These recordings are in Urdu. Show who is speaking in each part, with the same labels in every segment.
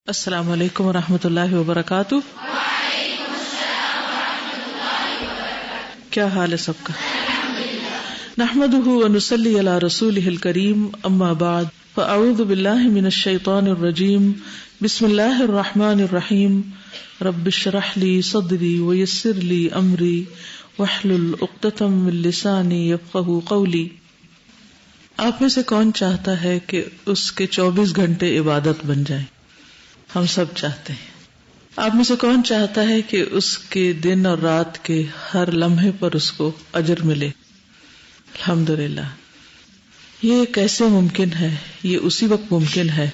Speaker 1: السلام علیکم ورحمۃ اللہ وبرکاتہ۔ کیا حال ہے سب کا؟ نحمده ونصلی علی رسولہ الکریم، اما بعد فاعوذ باللہ من الشیطان الرجیم، بسم اللہ الرحمن الرحیم، رب اشرح لی صدری ویسر لی امری واحلل عقدۃ من لسانی یفقہوا قولی۔ آپ میں سے کون چاہتا ہے کہ اس کے 24 گھنٹے عبادت بن جائیں؟ ہم سب چاہتے ہیں۔ آپ میں سے کون چاہتا ہے کہ اس کے دن اور رات کے ہر لمحے پر اس کو اجر ملے؟ الحمدللہ۔ یہ کیسے ممکن ہے؟ یہ اسی وقت ممکن ہے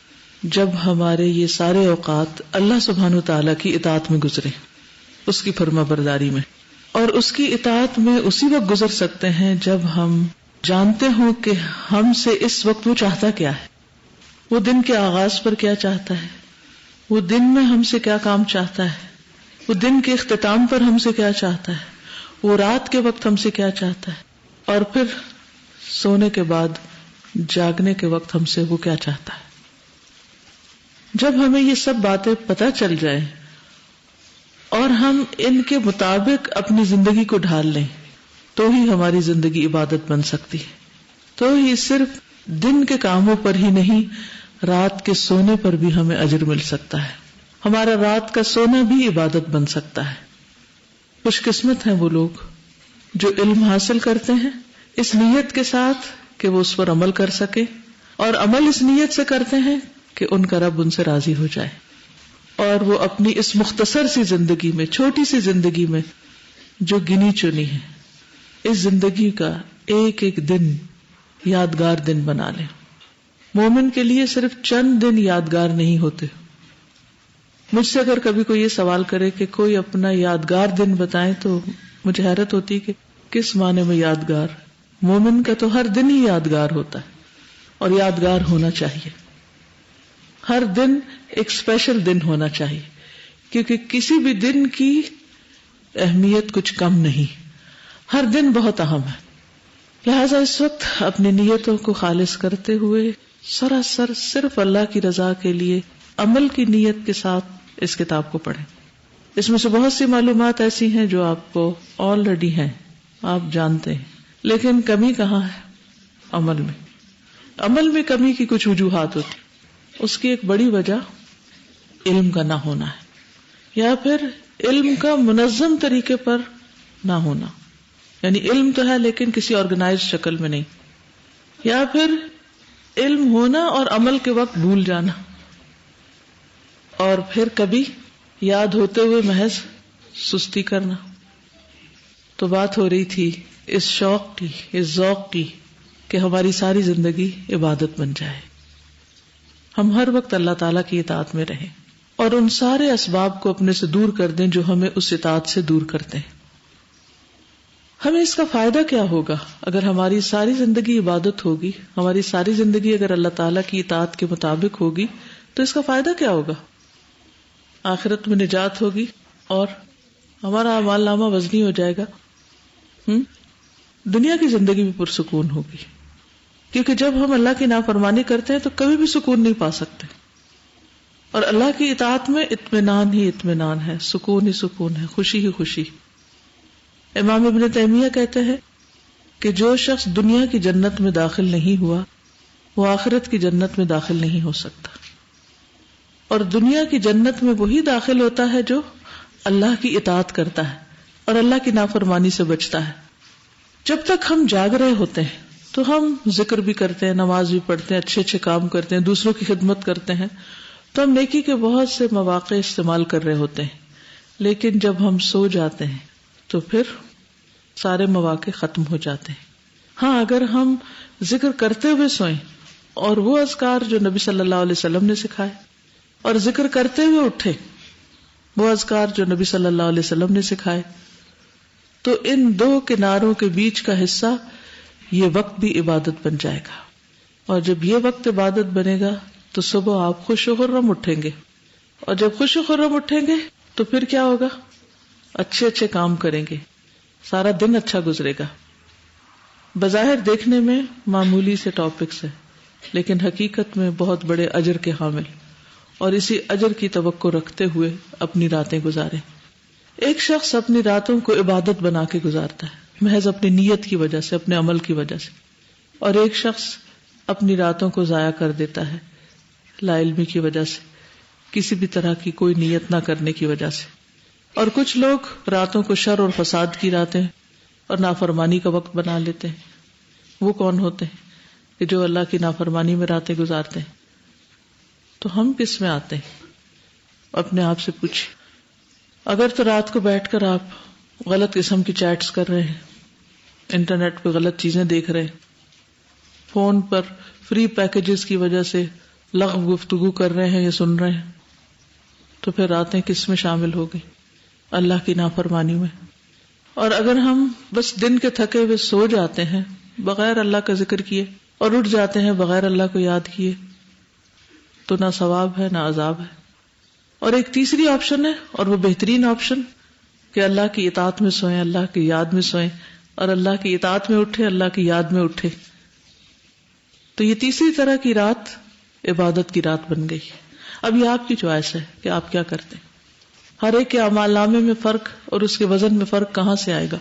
Speaker 1: جب ہمارے یہ سارے اوقات اللہ سبحانہ وتعالی کی اطاعت میں گزرے، اس کی فرما برداری میں، اور اس کی اطاعت میں اسی وقت گزر سکتے ہیں جب ہم جانتے ہوں کہ ہم سے اس وقت وہ چاہتا کیا ہے، وہ دن کے آغاز پر کیا چاہتا ہے، وہ دن میں ہم سے کیا کام چاہتا ہے، وہ دن کے اختتام پر ہم سے کیا چاہتا ہے، وہ رات کے وقت ہم سے کیا چاہتا ہے، اور پھر سونے کے بعد جاگنے کے وقت ہم سے وہ کیا چاہتا ہے۔ جب ہمیں یہ سب باتیں پتہ چل جائیں اور ہم ان کے مطابق اپنی زندگی کو ڈھال لیں تو ہی ہماری زندگی عبادت بن سکتی ہے، تو ہی صرف دن کے کاموں پر ہی نہیں، رات کے سونے پر بھی ہمیں اجر مل سکتا ہے، ہمارا رات کا سونا بھی عبادت بن سکتا ہے۔ خوش قسمت ہیں وہ لوگ جو علم حاصل کرتے ہیں اس نیت کے ساتھ کہ وہ اس پر عمل کر سکے، اور عمل اس نیت سے کرتے ہیں کہ ان کا رب ان سے راضی ہو جائے، اور وہ اپنی اس مختصر سی زندگی میں، چھوٹی سی زندگی میں جو گنی چنی ہے، اس زندگی کا ایک ایک دن یادگار دن بنا لیں۔ مومن کے لیے صرف چند دن یادگار نہیں ہوتے۔ مجھ سے اگر کبھی کوئی یہ سوال کرے کہ کوئی اپنا یادگار دن بتائیں تو مجھے حیرت ہوتی کہ کس معنی میں یادگار؟ مومن کا تو ہر دن ہی یادگار ہوتا ہے، اور یادگار ہونا چاہیے۔ ہر دن ایک اسپیشل دن ہونا چاہیے، کیونکہ کسی بھی دن کی اہمیت کچھ کم نہیں، ہر دن بہت اہم ہے۔ لہذا اس وقت اپنی نیتوں کو خالص کرتے ہوئے سراسر صرف اللہ کی رضا کے لیے عمل کی نیت کے ساتھ اس کتاب کو پڑھیں۔ اس میں سے بہت سی معلومات ایسی ہیں جو آپ کو آلریڈی ہیں، آپ جانتے ہیں، لیکن کمی کہاں ہے؟ عمل میں۔ عمل میں کمی کی کچھ وجوہات ہوتی، اس کی ایک بڑی وجہ علم کا نہ ہونا ہے، یا پھر علم کا منظم طریقے پر نہ ہونا، یعنی علم تو ہے لیکن کسی آرگنائز شکل میں نہیں، یا پھر علم ہونا اور عمل کے وقت بھول جانا، اور پھر کبھی یاد ہوتے ہوئے محض سستی کرنا۔ تو بات ہو رہی تھی اس شوق کی، اس ذوق کی کہ ہماری ساری زندگی عبادت بن جائے، ہم ہر وقت اللہ تعالیٰ کی اطاعت میں رہیں اور ان سارے اسباب کو اپنے سے دور کر دیں جو ہمیں اس اطاعت سے دور کرتے ہیں۔ ہمیں اس کا فائدہ کیا ہوگا اگر ہماری ساری زندگی عبادت ہوگی، ہماری ساری زندگی اگر اللہ تعالیٰ کی اطاعت کے مطابق ہوگی تو اس کا فائدہ کیا ہوگا؟ آخرت میں نجات ہوگی اور ہمارا اعمال نامہ وزنی ہو جائے گا، دنیا کی زندگی بھی پرسکون ہوگی، کیونکہ جب ہم اللہ کی نافرمانی کرتے ہیں تو کبھی بھی سکون نہیں پا سکتے، اور اللہ کی اطاعت میں اطمینان ہی اطمینان ہے، سکون ہی سکون ہے، خوشی ہی خوشی۔ امام ابن تیمیہ کہتے ہیں کہ جو شخص دنیا کی جنت میں داخل نہیں ہوا وہ آخرت کی جنت میں داخل نہیں ہو سکتا، اور دنیا کی جنت میں وہی داخل ہوتا ہے جو اللہ کی اطاعت کرتا ہے اور اللہ کی نافرمانی سے بچتا ہے۔ جب تک ہم جاگ رہے ہوتے ہیں تو ہم ذکر بھی کرتے ہیں، نماز بھی پڑھتے ہیں، اچھے اچھے کام کرتے ہیں، دوسروں کی خدمت کرتے ہیں، تو ہم نیکی کے بہت سے مواقع استعمال کر رہے ہوتے ہیں، لیکن جب ہم سو جاتے ہیں تو پھر سارے مواقع ختم ہو جاتے ہیں۔ ہاں، اگر ہم ذکر کرتے ہوئے سوئیں اور وہ اذکار جو نبی صلی اللہ علیہ وسلم نے سکھائے، اور ذکر کرتے ہوئے اٹھے وہ اذکار جو نبی صلی اللہ علیہ وسلم نے سکھائے، تو ان دو کناروں کے بیچ کا حصہ یہ وقت بھی عبادت بن جائے گا، اور جب یہ وقت عبادت بنے گا تو صبح آپ خوش و خرم اٹھیں گے، اور جب خوش و خرم اٹھیں گے تو پھر کیا ہوگا؟ اچھے اچھے کام کریں گے، سارا دن اچھا گزرے گا۔ بظاہر دیکھنے میں معمولی سے ٹاپکس ہیں لیکن حقیقت میں بہت بڑے اجر کے حامل اور اسی اجر کی توقع رکھتے ہوئے اپنی راتیں گزاریں. ایک شخص اپنی راتوں کو عبادت بنا کے گزارتا ہے محض اپنی نیت کی وجہ سے، اپنے عمل کی وجہ سے، اور ایک شخص اپنی راتوں کو ضائع کر دیتا ہے لا علمی کی وجہ سے، کسی بھی طرح کی کوئی نیت نہ کرنے کی وجہ سے. اور کچھ لوگ راتوں کو شر اور فساد کی راتیں اور نافرمانی کا وقت بنا لیتے ہیں. وہ کون ہوتے ہیں کہ جو اللہ کی نافرمانی میں راتیں گزارتے ہیں؟ تو ہم کس میں آتے ہیں؟ اپنے آپ سے پوچھیں. اگر تو رات کو بیٹھ کر آپ غلط قسم کی چیٹس کر رہے ہیں، انٹرنیٹ پہ غلط چیزیں دیکھ رہے ہیں، فون پر فری پیکجز کی وجہ سے لغو گفتگو کر رہے ہیں یا سن رہے ہیں، تو پھر راتیں کس میں شامل ہو گئی؟ اللہ کی نافرمانی میں. اور اگر ہم بس دن کے تھکے ہوئے سو جاتے ہیں بغیر اللہ کا ذکر کیے اور اٹھ جاتے ہیں بغیر اللہ کو یاد کیے، تو نہ ثواب ہے نہ عذاب ہے. اور ایک تیسری آپشن ہے، اور وہ بہترین آپشن، کہ اللہ کی اطاعت میں سوئیں، اللہ کی یاد میں سوئیں، اور اللہ کی اطاعت میں اٹھے، اللہ کی یاد میں اٹھے. تو یہ تیسری طرح کی رات عبادت کی رات بن گئی. اب یہ آپ کی چوائس ہے کہ آپ کیا کرتے ہیں. ہر ایک کے اعمال نامے میں فرق اور اس کے وزن میں فرق کہاں سے آئے گا؟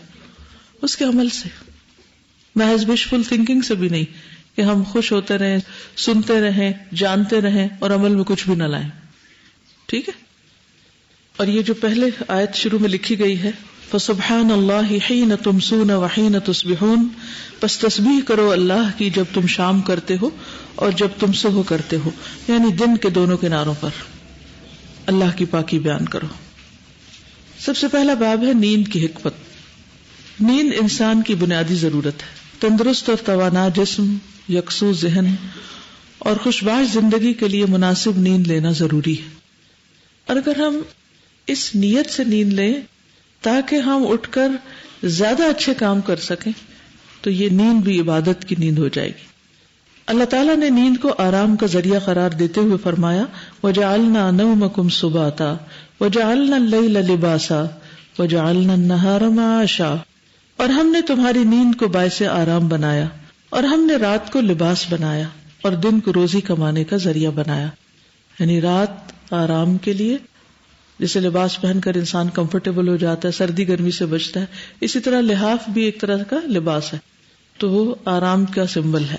Speaker 1: اس کے عمل سے. محض وشفل تھنکنگ سے بھی نہیں کہ ہم خوش ہوتے رہیں، سنتے رہیں، جانتے رہیں اور عمل میں کچھ بھی نہ لائیں. ٹھیک ہے. اور یہ جو پہلے آیت شروع میں لکھی گئی ہے، فسبحان اللہ حین تمسون وحین تصبحون، پس تسبیح کرو اللہ کی جب تم شام کرتے ہو اور جب تم صبح کرتے ہو، یعنی دن کے دونوں کناروں پر اللہ کی پاکی بیان کرو. سب سے پہلا باب ہے نیند کی حکمت. نیند انسان کی بنیادی ضرورت ہے. تندرست اور توانا جسم، یکسو ذہن اور خوشباش زندگی کے لیے مناسب نیند لینا ضروری ہے. اور اگر ہم اس نیت سے نیند لیں تاکہ ہم اٹھ کر زیادہ اچھے کام کر سکیں، تو یہ نیند بھی عبادت کی نیند ہو جائے گی. اللہ تعالیٰ نے نیند کو آرام کا ذریعہ قرار دیتے ہوئے فرمایا، وَجَعَلْنَا نَوْمَكُمْ سُبَاتًا وَجَعَلْنَا اللَّيْلَ لِبَاسًا وَجَعَلْنَا النَّهَارَ مَعَاشًا، اور ہم نے تمہاری نیند کو باعث آرام بنایا اور ہم نے رات کو لباس بنایا اور دن کو روزی کمانے کا ذریعہ بنایا. یعنی رات آرام کے لیے، جسے لباس پہن کر انسان کمفرٹیبل ہو جاتا ہے، سردی گرمی سے بچتا ہے، اسی طرح لحاف بھی ایک طرح کا لباس ہے، تو وہ آرام کا سمبل ہے.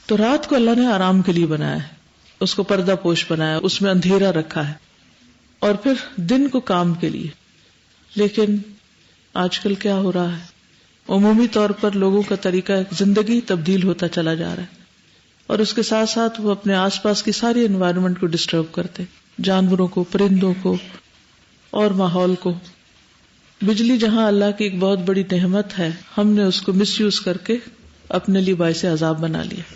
Speaker 1: تو رات کو اللہ نے آرام کے لیے بنایا ہے، اس کو پردہ پوش بنایا، اس میں اندھیرا رکھا ہے، اور پھر دن کو کام کے لیے. لیکن آج کل کیا ہو رہا ہے؟ عمومی طور پر لوگوں کا طریقہ زندگی تبدیل ہوتا چلا جا رہا ہے، اور اس کے ساتھ ساتھ وہ اپنے آس پاس کی ساری انوائرمنٹ کو ڈسٹرب کرتے، جانوروں کو، پرندوں کو اور ماحول کو. بجلی جہاں اللہ کی ایک بہت بڑی نعمت ہے، ہم نے اس کو مس یوز کر کے اپنے لیے باعث عذاب بنا لیا.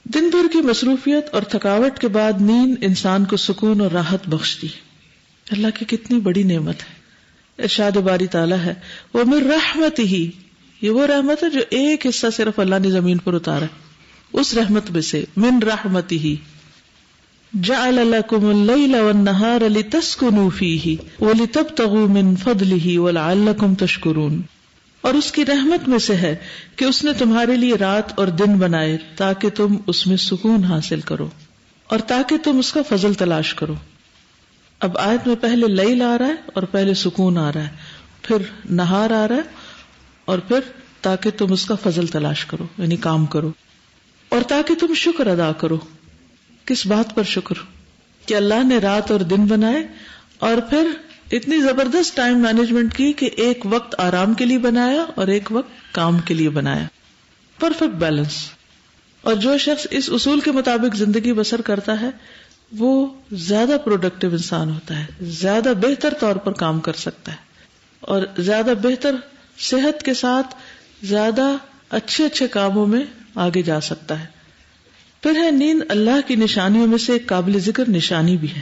Speaker 1: دن بھر کی مصروفیت اور تھکاوٹ کے بعد نیند انسان کو سکون اور راحت بخشتی. اللہ کی کتنی بڑی نعمت ہے. ارشاد باری تعالیٰ ہے، وَمِن رَحْمَتِهِ، یہ وہ رحمت ہے جو ایک حصہ صرف اللہ نے زمین پر اتارا ہے. اس رحمت میں سے من رحمتہ جعل لکم اللیل والنہار لتسکنوا فیہ ولتبتغوا من فضلہ ولعلکم تشکرون. اور اس کی رحمت میں سے ہے کہ اس نے تمہارے لیے رات اور دن بنائے تاکہ تم اس میں سکون حاصل کرو اور تاکہ تم اس کا فضل تلاش کرو. اب آیت میں پہلے لیل آ رہا ہے اور پہلے سکون آ رہا ہے، پھر نہار آ رہا ہے اور پھر تاکہ تم اس کا فضل تلاش کرو، یعنی کام کرو، اور تاکہ تم شکر ادا کرو. کس بات پر شکر؟ کہ اللہ نے رات اور دن بنائے اور پھر اتنی زبردست ٹائم مینجمنٹ کی کہ ایک وقت آرام کے لیے بنایا اور ایک وقت کام کے لیے بنایا. Perfect balance. اور جو شخص اس اصول کے مطابق زندگی بسر کرتا ہے وہ زیادہ پروڈکٹیو انسان ہوتا ہے، زیادہ بہتر طور پر کام کر سکتا ہے اور زیادہ بہتر صحت کے ساتھ زیادہ اچھے کاموں میں آگے جا سکتا ہے. پھر ہے نیند اللہ کی نشانیوں میں سے ایک قابل ذکر نشانی بھی ہے.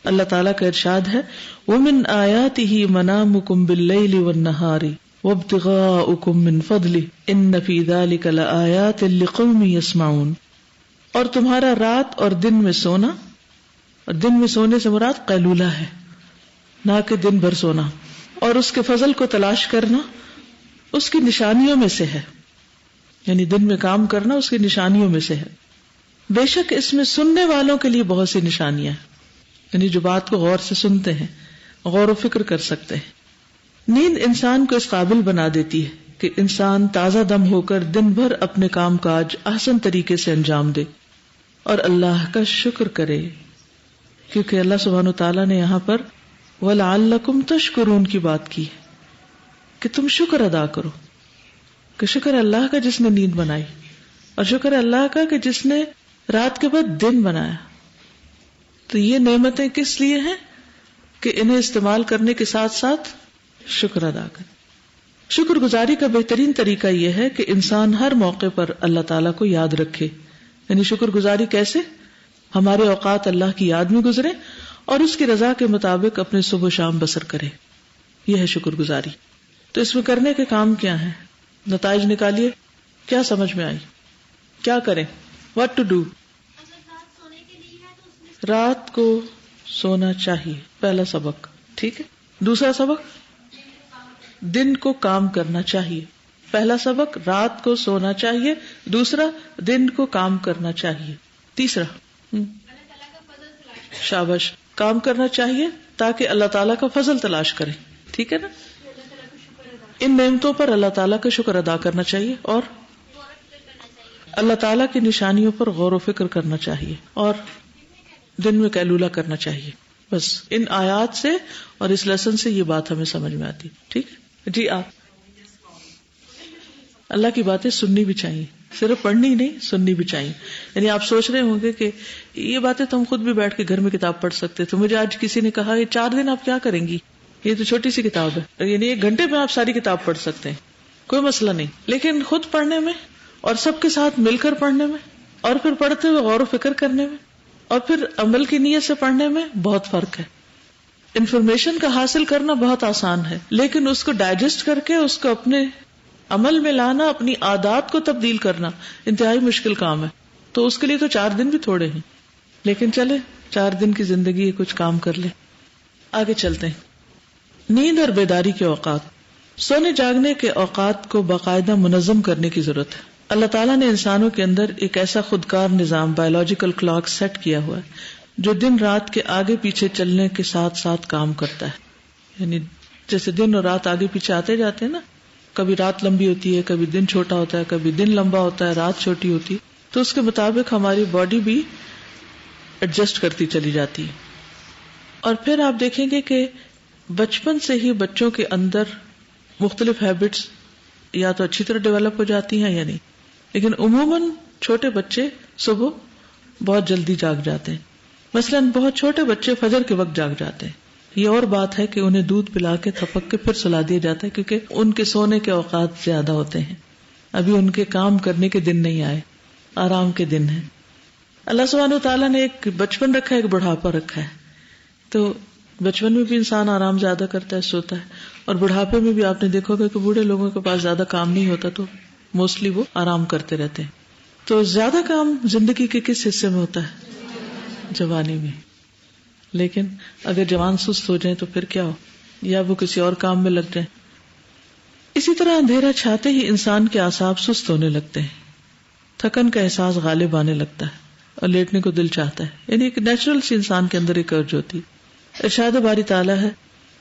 Speaker 1: اللہ تعالیٰ کا ارشاد ہے، وَمِنْ آيَاتِهِ مَنَامُكُمْ بِاللَّيْلِ وَالنَّهَارِ وَابْتِغَاؤُكُمْ مِنْ فَضْلِهِ إِنَّ فِي ذَلِكَ لَآيَاتٍ لِقَوْمٍ يَسْمَعُونَ. اور تمہارا رات اور دن میں سونا، اور دن میں سونے سے مراد قیلولہ ہے، نہ کہ دن بھر سونا، اور اس کے فضل کو تلاش کرنا اس کی نشانیوں میں سے ہے. یعنی دن میں کام کرنا اس کی نشانیوں میں سے ہے. بے شک اس میں سننے والوں کے لیے بہت سی نشانیاں ہیں، یعنی جو بات کو غور سے سنتے ہیں، غور و فکر کر سکتے ہیں۔ نیند انسان کو اس قابل بنا دیتی ہے کہ انسان تازہ دم ہو کر دن بھر اپنے کام کاج احسن طریقے سے انجام دے اور اللہ کا شکر کرے، کیونکہ اللہ سبحانہ وتعالیٰ نے یہاں پر وَلَعَلَّكُمْ تَشْكُرُونَ کی بات کی ہے کہ تم شکر ادا کرو، کہ شکر اللہ کا جس نے نیند بنائی، اور شکر اللہ کا کہ جس نے رات کے بعد دن بنایا۔ تو یہ نعمتیں کس لیے ہیں کہ انہیں استعمال کرنے کے ساتھ ساتھ شکر ادا کریں۔ شکر گزاری کا بہترین طریقہ یہ ہے کہ انسان ہر موقع پر اللہ تعالیٰ کو یاد رکھے، یعنی شکر گزاری کیسے؟ ہمارے اوقات اللہ کی یاد میں گزرے اور اس کی رضا کے مطابق اپنے صبح و شام بسر کرے، یہ ہے شکر گزاری۔ تو اس میں کرنے کے کام کیا ہیں؟ نتائج نکالیے، کیا سمجھ میں آئی؟ کیا کریں؟ What to do? رات کو سونا چاہیے، پہلا سبق، ٹھیک ہے۔ دوسرا سبق، دن کو کام کرنا چاہیے۔ پہلا سبق رات کو سونا چاہیے، دوسرا دن کو کام کرنا چاہیے، تیسرا شاباش، کام کرنا چاہیے تاکہ اللہ تعالیٰ کا فضل تلاش کریں، ٹھیک ہے نا۔ ان نعمتوں پر اللہ تعالیٰ کا شکر ادا کرنا چاہیے اور اللہ تعالیٰ کی نشانیوں پر غور و فکر کرنا چاہیے اور دن میں قیلولہ کرنا چاہیے۔ بس ان آیات سے اور اس لیسن سے یہ بات ہمیں سمجھ میں آتی، ٹھیک ہے جی۔ آپ اللہ کی باتیں سننی بھی چاہیے، صرف پڑھنی نہیں، سننی بھی چاہیے۔ یعنی آپ سوچ رہے ہوں گے کہ یہ باتیں تو ہم خود بھی بیٹھ کے گھر میں کتاب پڑھ سکتے، تو مجھے آج کسی نے کہا یہ 4 دن آپ کیا کریں گی، یہ تو چھوٹی سی کتاب ہے، یعنی 1 گھنٹے میں آپ ساری کتاب پڑھ سکتے ہیں، کوئی مسئلہ نہیں۔ لیکن خود پڑھنے میں اور سب کے ساتھ مل کر پڑھنے میں اور پھر پڑھتے ہوئے غور و فکر کرنے میں اور پھر عمل کی نیت سے پڑھنے میں بہت فرق ہے۔ انفارمیشن کا حاصل کرنا بہت آسان ہے، لیکن اس کو ڈائجسٹ کر کے اس کو اپنے عمل میں لانا، اپنی عادات کو تبدیل کرنا انتہائی مشکل کام ہے۔ تو اس کے لیے تو 4 دن بھی تھوڑے ہیں، لیکن چلے 4 دن کی زندگی کچھ کام کر لے۔ آگے چلتے ہیں۔ نیند اور بیداری کے اوقات، سونے جاگنے کے اوقات کو باقاعدہ منظم کرنے کی ضرورت ہے۔ اللہ تعالیٰ نے انسانوں کے اندر ایک ایسا خودکار نظام، بایولوجیکل کلاک سیٹ کیا ہوا ہے جو دن رات کے آگے پیچھے چلنے کے ساتھ ساتھ کام کرتا ہے۔ یعنی جیسے دن اور رات آگے پیچھے آتے جاتے ہیں نا، کبھی رات لمبی ہوتی ہے، کبھی دن چھوٹا ہوتا ہے، کبھی دن لمبا ہوتا ہے، رات چھوٹی ہوتی ہے، تو اس کے مطابق ہماری باڈی بھی ایڈجسٹ کرتی چلی جاتی ہے۔ اور پھر آپ دیکھیں گے کہ بچپن سے ہی بچوں کے اندر مختلف ہیبٹس یا تو اچھی طرح ڈیولپ ہو جاتی ہیں یا نہیں، لیکن عموماً چھوٹے بچے صبح بہت جلدی جاگ جاتے ہیں۔ مثلاً بہت چھوٹے بچے فجر کے وقت جاگ جاتے ہیں۔ یہ اور بات ہے کہ انہیں دودھ پلا کے تھپک کے پھر سلا دیا جاتا ہے، کیونکہ ان کے سونے کے اوقات زیادہ ہوتے ہیں، ابھی ان کے کام کرنے کے دن نہیں آئے، آرام کے دن ہیں۔ اللہ سبحانہ وتعالیٰ نے ایک بچپن رکھا ہے، ایک بڑھاپا رکھا ہے، تو بچپن میں بھی انسان آرام زیادہ کرتا ہے، سوتا ہے، اور بڑھاپے میں بھی آپ نے دیکھا ہوگا کہ بوڑھے لوگوں کے پاس زیادہ کام نہیں ہوتا تو موسٹلی وہ آرام کرتے رہتے ہیں۔ تو زیادہ کام زندگی کے کس حصے میں ہوتا ہے؟ جوانی میں۔ لیکن اگر جوان سست ہو جائیں تو پھر کیا ہو، یا وہ کسی اور کام میں لگ جائیں۔ اسی طرح اندھیرا چھاتے ہی انسان کے اعصاب سست ہونے لگتے ہیں، تھکن کا احساس غالب آنے لگتا ہے اور لیٹنے کو دل چاہتا ہے، یعنی ایک نیچرل سی انسان کے اندر ایک ارج ہوتی ہے۔ ارشاد باری تعالیٰ ہے،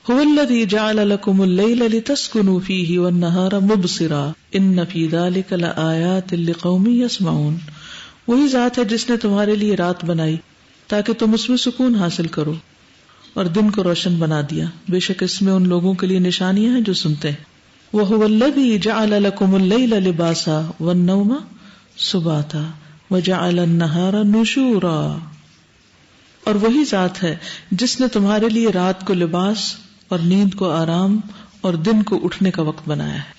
Speaker 1: هو الذی جعل لکم اللیل لتسکنوا فیہ والنہار مبصرا ان فی ذلک لآیات لقوم یسمعون۔ وہی ذات ہے جس نے تمہارے لیے رات بنائی تاکہ تم اس میں سکون حاصل کرو اور دن کو روشن بنا دیا، بے شک اس میں ان لوگوں کے لیے نشانیاں ہیں جو سنتے ہیں۔ وَهُوَ الَّذِي جَعَلَ لَكُمُ اللَّيْلَ لِبَاسًا وَالنَّوْمَ سُبَاتًا وَجَعَلَ النَّهَارَ نُشُورًا۔ اور وہی ذات ہے جس نے تمہارے لیے رات کو لباس اور نیند کو آرام اور دن کو اٹھنے کا وقت بنایا ہے۔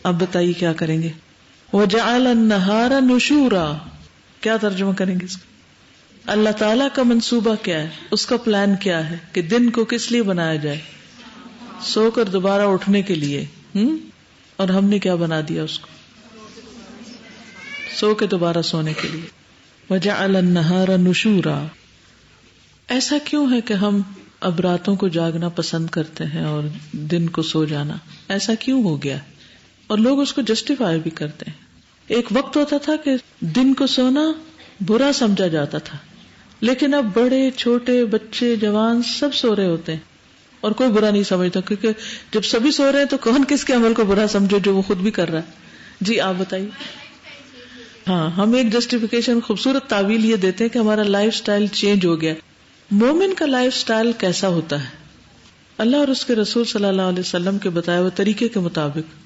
Speaker 1: اب بتائیے کیا کریں گے؟ وَجَعَلَ النَّهَارَ نُشُورًا، کیا ترجمہ کریں گے اس کا؟ اللہ تعالیٰ کا منصوبہ کیا ہے، اس کا پلان کیا ہے کہ دن کو کس لیے بنایا جائے؟ سو کر دوبارہ اٹھنے کے لیے، اور ہم نے کیا بنا دیا اس کو؟ سو کے دوبارہ سونے کے لیے۔ وَجَعَلَ النَّهَارَ نُشُورًا۔ ایسا کیوں ہے کہ ہم اب راتوں کو جاگنا پسند کرتے ہیں اور دن کو سو جانا؟ ایسا کیوں ہو گیا؟ اور لوگ اس کو جسٹیفائی بھی کرتے ہیں۔ ایک وقت ہوتا تھا کہ دن کو سونا برا سمجھا جاتا تھا، لیکن اب بڑے چھوٹے بچے جوان سب سو رہے ہوتے ہیں اور کوئی برا نہیں سمجھتا، کیونکہ جب سبھی سو رہے ہیں تو کون کس کے عمل کو برا سمجھے جو وہ خود بھی کر رہا ہے. جی آپ بتائیے. ہاں، ہم ایک جسٹیفیکیشن خوبصورت تعویل یہ دیتے ہیں کہ ہمارا لائف سٹائل چینج ہو گیا. مومن کا لائف سٹائل کیسا ہوتا ہے؟ اللہ اور اس کے رسول صلی اللہ علیہ وسلم کے بتائے ہوئے طریقے کے مطابق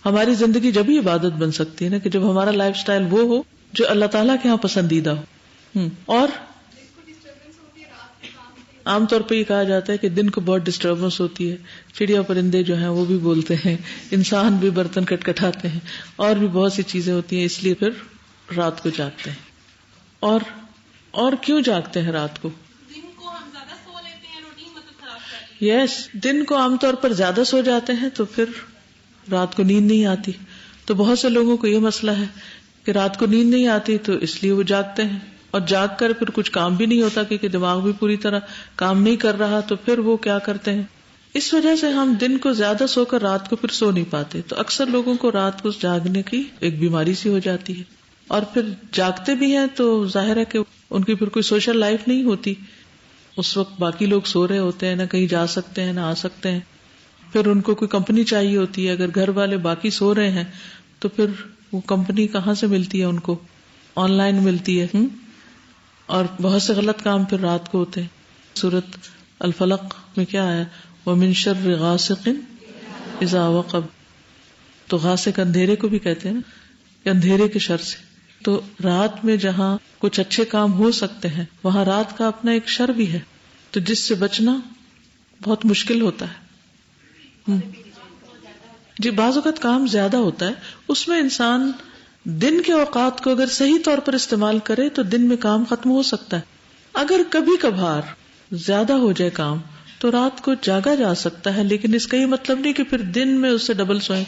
Speaker 1: ہماری زندگی جب ہی عبادت بن سکتی ہے نا، کہ جب ہمارا لائف سٹائل وہ ہو جو اللہ تعالیٰ کے ہاں پسندیدہ ہو. اور عام طور پہ یہ کہا جاتا ہے کہ دن کو بہت ڈسٹربنس ہوتی ہے، چڑیا پرندے جو ہیں وہ بھی بولتے ہیں، انسان بھی برتن کٹکھٹاتے ہیں، اور بھی بہت سی چیزیں ہوتی ہیں، اس لیے پھر رات کو جاگتے ہیں. اور کیوں جاگتے ہیں رات کو؟
Speaker 2: دن کو ہم زیادہ سو لیتے ہیں، روٹین مطلب خراب کر لیتے
Speaker 1: یس، دن کو عام طور پر زیادہ سو جاتے ہیں تو پھر رات کو نیند نہیں آتی. تو بہت سے لوگوں کو یہ مسئلہ ہے کہ رات کو نیند نہیں آتی تو اس لیے وہ جاگتے ہیں، اور جاگ کر پھر کچھ کام بھی نہیں ہوتا کیونکہ دماغ بھی پوری طرح کام نہیں کر رہا، تو پھر وہ کیا کرتے ہیں. اس وجہ سے ہم دن کو زیادہ سو کر رات کو پھر سو نہیں پاتے. تو اکثر لوگوں کو رات کو جاگنے کی ایک بیماری سی ہو جاتی ہے، اور پھر جاگتے بھی ہیں تو ظاہر ہے کہ ان کی پھر کوئی سوشل لائف نہیں ہوتی. اس وقت باقی لوگ سو رہے ہوتے ہیں، نہ کہیں جا سکتے ہیں نہ آ سکتے ہیں. پھر ان کو کوئی کمپنی چاہیے ہوتی ہے، اگر گھر والے باقی سو رہے ہیں تو پھر وہ کمپنی کہاں سے ملتی ہے؟ ان کو آن لائن ملتی ہے. اور بہت سے غلط کام پھر رات کو ہوتے ہیں. سورۃ الفلق میں کیا ہے؟ وَمِن شَرِّ غَاسِقٍ إِذَا وَقَبَ. تو غاسق اندھیرے کو بھی کہتے ہیں نا، کہ اندھیرے کے شر سے. تو رات میں جہاں کچھ اچھے کام ہو سکتے ہیں وہاں رات کا اپنا ایک شر بھی ہے، تو جس سے بچنا بہت مشکل ہوتا ہے. جی بعض اوقات کام زیادہ ہوتا ہے، اس میں انسان دن کے اوقات کو اگر صحیح طور پر استعمال کرے تو دن میں کام ختم ہو سکتا ہے. اگر کبھی کبھار زیادہ ہو جائے کام تو رات کو جاگا جا سکتا ہے، لیکن اس کا یہ مطلب نہیں کہ پھر دن میں اس سے ڈبل سوئیں.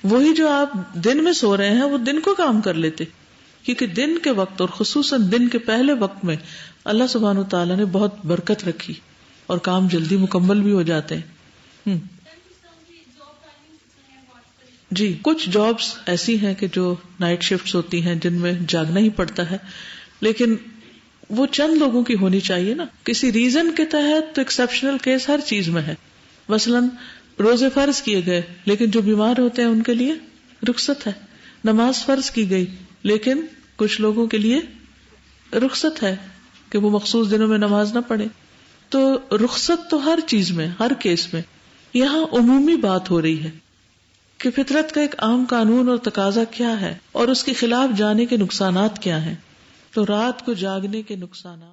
Speaker 1: وہی جو آپ دن میں سو رہے ہیں وہ دن کو کام کر لیتے، کیونکہ دن کے وقت اور خصوصاً دن کے پہلے وقت میں اللہ سبحانہ وتعالیٰ نے بہت برکت رکھی اور کام جلدی مکمل بھی ہو جاتے ہیں. جی کچھ جابز ایسی ہیں کہ جو نائٹ شفٹس ہوتی ہیں جن میں جاگنا ہی پڑتا ہے، لیکن وہ چند لوگوں کی ہونی چاہیے نا. کسی ریزن کے تحت تو ایکسیپشنل کیس ہر چیز میں ہے. مثلاً روزے فرض کیے گئے لیکن جو بیمار ہوتے ہیں ان کے لیے رخصت ہے. نماز فرض کی گئی لیکن کچھ لوگوں کے لیے رخصت ہے کہ وہ مخصوص دنوں میں نماز نہ پڑھے. تو رخصت تو ہر چیز میں، ہر کیس میں. یہاں عمومی بات ہو رہی ہے کہ فطرت کا ایک عام قانون اور تقاضا کیا ہے اور اس کے خلاف جانے کے نقصانات کیا ہیں. تو رات کو جاگنے کے نقصانات